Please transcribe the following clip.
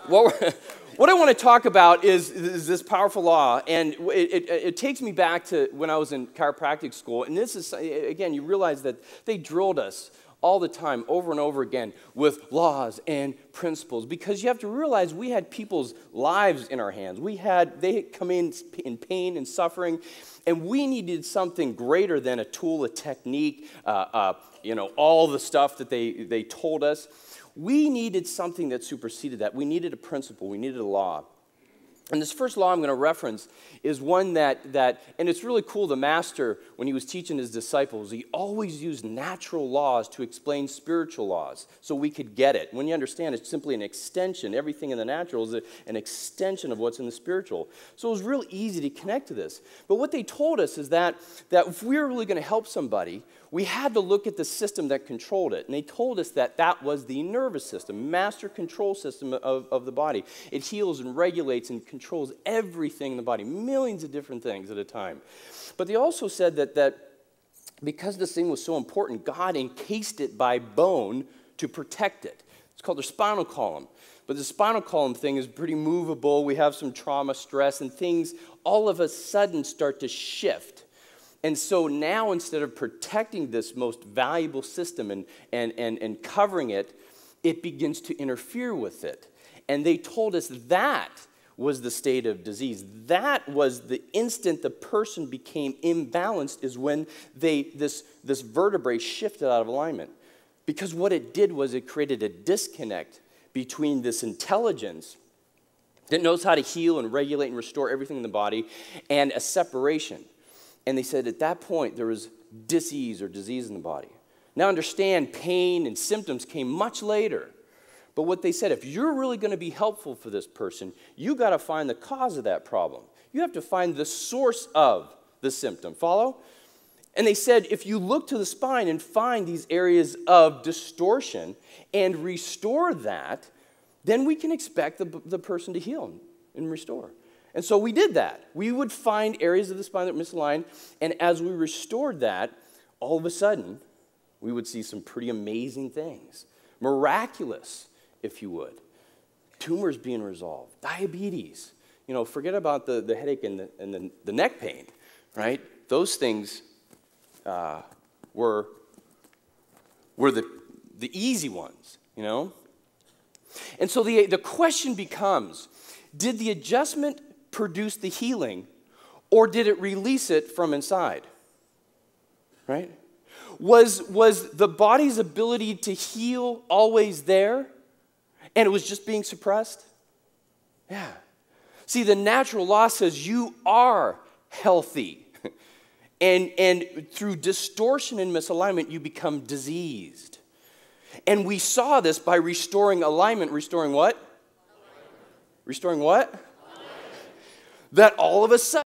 What I want to talk about is this powerful law, and it takes me back to when I was in chiropractic school, and this is, again, you realize that they drilled us all the time, over and over again, with laws and principles, because you have to realize we had people's lives in our hands. They had come in pain and suffering, and we needed something greater than a tool, a technique, all the stuff that they told us. We needed something that superseded that. We needed a principle. We needed a law. And this first law I'm going to reference is one that, and it's really cool, the master, when he was teaching his disciples, he always used natural laws to explain spiritual laws so we could get it. When you understand, it's simply an extension. Everything in the natural is an extension of what's in the spiritual. So it was real easy to connect to this. But what they told us is that if we were really going to help somebody, we had to look at the system that controlled it. And they told us that was the nervous system, master control system of the body. It heals and regulates and controls everything in the body, millions of different things at a time. But they also said that because this thing was so important, God encased it by bone to protect it. It's called the spinal column. But the spinal column thing is pretty movable. We have some trauma, stress, and things all of a sudden start to shift. And so now, instead of protecting this most valuable system and covering it, it begins to interfere with it. And they told us that was the state of disease. That was the instant the person became imbalanced, is when this vertebrae shifted out of alignment. Because what it did was it created a disconnect between this intelligence that knows how to heal and regulate and restore everything in the body, and a separation. And they said at that point there was disease in the body. Now understand, pain and symptoms came much later. But what they said, if you're really going to be helpful for this person, you got to find the cause of that problem. You have to find the source of the symptom. Follow? And they said, if you look to the spine and find these areas of distortion and restore that, then we can expect the person to heal and restore. And so we did that. We would find areas of the spine that were misaligned, and as we restored that, all of a sudden, we would see some pretty amazing things. Miraculous, if you would. Tumors being resolved, diabetes. Forget about the headache and the neck pain, right? Those things were the easy ones, And so the question becomes, did the adjustment produce the healing, or did it release it from inside? Right? Was the body's ability to heal always there, and it was just being suppressed? Yeah. See, the natural law says you are healthy, and through distortion and misalignment, you become diseased. And we saw this by restoring alignment. Restoring what? Restoring what? That all of a sudden,